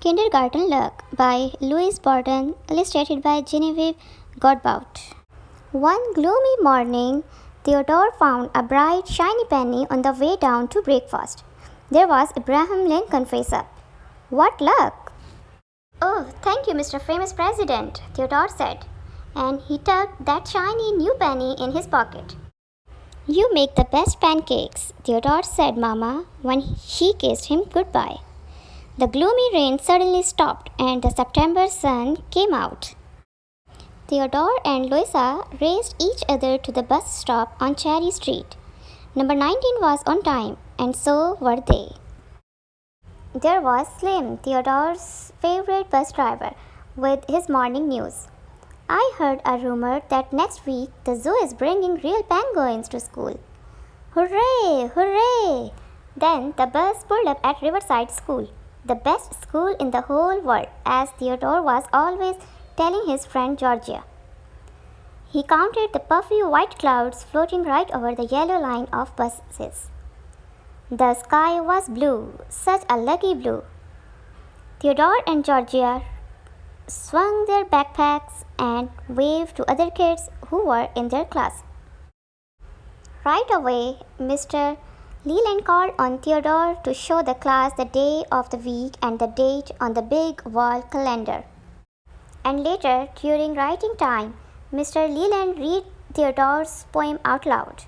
Kindergarten Luck by Louise, Borden, illustrated by Genevieve, Godbout. One gloomy morning, Theodore found a bright, shiny penny on the way down to breakfast. There was Abraham Lincoln face up. What luck! Oh, thank you, Mr. Famous President, Theodore said, and he tucked that shiny new penny in his pocket. You make the best pancakes, Theodore said, Mama, when she kissed him goodbye. The gloomy rain suddenly stopped and the September sun came out. Theodore and Louisa raced each other to the bus stop on Cherry Street. Number 19 was on time, and so were they. There was Slim, Theodore's favorite bus driver, with his morning news. I heard a rumor that next week the zoo is bringing real penguins to school. Hooray! Hooray! Then the bus pulled up at Riverside School, the best school in the whole world, as Theodore was always telling his friend Georgia. He counted the puffy white clouds floating right over the yellow line of buses. The sky was blue, such a lucky blue. Theodore and Georgia swung their backpacks and waved to other kids who were in their class. Right away, Mr. Leland called on Theodore to show the class the day of the week and the date on the big wall calendar. And later, during writing time, Mr. Leland read Theodore's poem out loud.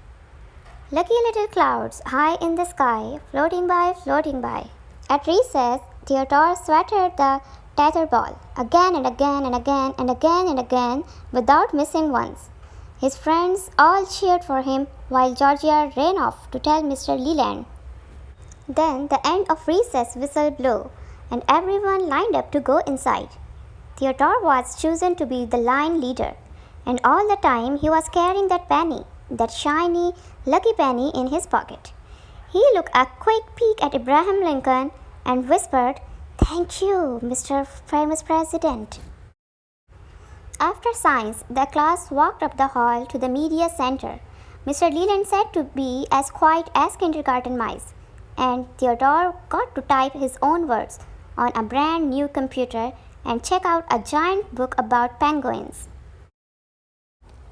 Lucky little clouds high in the sky, floating by, floating by. At recess, Theodore swatted the tetherball again and again and again and again and again without missing once. His friends all cheered for him while Georgia ran off to tell Mr. Leland. Then the end of recess whistle blew and everyone lined up to go inside. Theodore was chosen to be the line leader, and all the time he was carrying that penny, that shiny, lucky penny in his pocket. He looked a quick peek at Abraham Lincoln and whispered, "Thank you, Mr. Famous President." After science, the class walked up the hall to the media center. Mr. Leland said to be as quiet as kindergarten mice, and Theodore got to type his own words on a brand new computer and check out a giant book about penguins.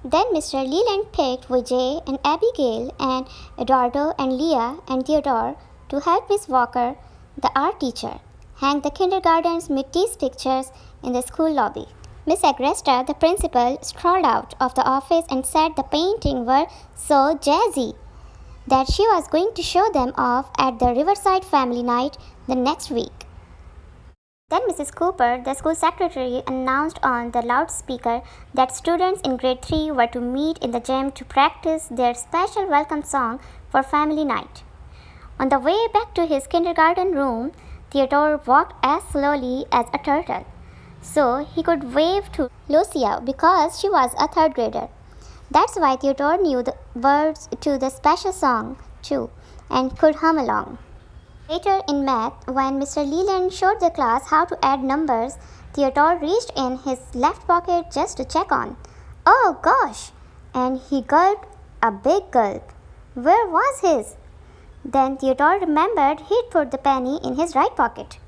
Then Mr. Leland picked Vijay and Abigail and Eduardo and Leah and Theodore to help Miss Walker, the art teacher, hang the kindergarten's Matisse pictures in the school lobby. Miss Agresta, the principal, strolled out of the office and said the paintings were so jazzy that she was going to show them off at the Riverside Family Night the next week. Then Mrs. Cooper, the school secretary, announced on the loudspeaker that students in grade 3 were to meet in the gym to practice their special welcome song for family night. On the way back to his kindergarten room, Theodore walked as slowly as a turtle, so he could wave to Lucia because she was a third grader. That's why Theodore knew the words to the special song too and could hum along. Later in math, when Mr. Leland showed the class how to add numbers, Theodore reached in his left pocket just to check on. Oh gosh! And he gulped a big gulp. Where was his? Then Theodore remembered he'd put the penny in his right pocket.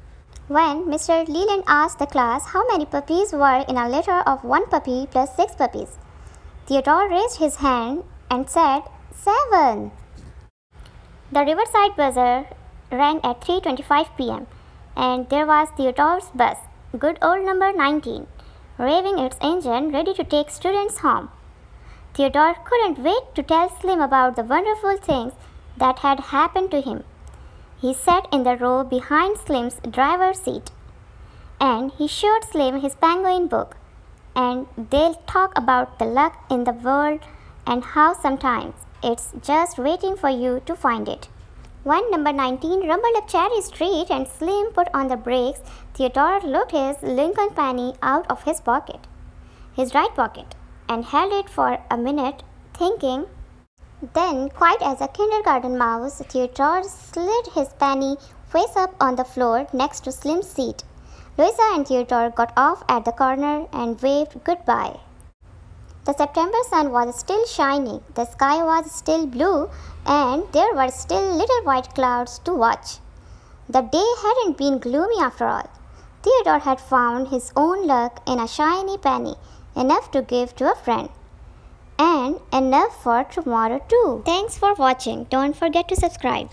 When Mr. Leland asked the class how many puppies were in a litter of 1 puppy plus 6 puppies, Theodore raised his hand and said, 7. The Riverside buzzer rang at 3:25 p.m. and there was Theodore's bus, good old number 19, revving its engine ready to take students home. Theodore couldn't wait to tell Slim about the wonderful things that had happened to him. He sat in the row behind Slim's driver's seat, and he showed Slim his penguin book, and they'll talk about the luck in the world and how sometimes it's just waiting for you to find it. When number 19 rumbled up Cherry Street and Slim put on the brakes, Theodore looked his Lincoln penny out of his pocket, his right pocket, and held it for a minute, thinking. Then, quiet as a kindergarten mouse, Theodore slid his penny face up on the floor next to Slim's seat. Louisa and Theodore got off at the corner and waved goodbye. The September sun was still shining, the sky was still blue, and there were still little white clouds to watch. The day hadn't been gloomy after all. Theodore had found his own luck in a shiny penny, enough to give to a friend. And enough for tomorrow too. Thanks for watching. Don't forget to subscribe.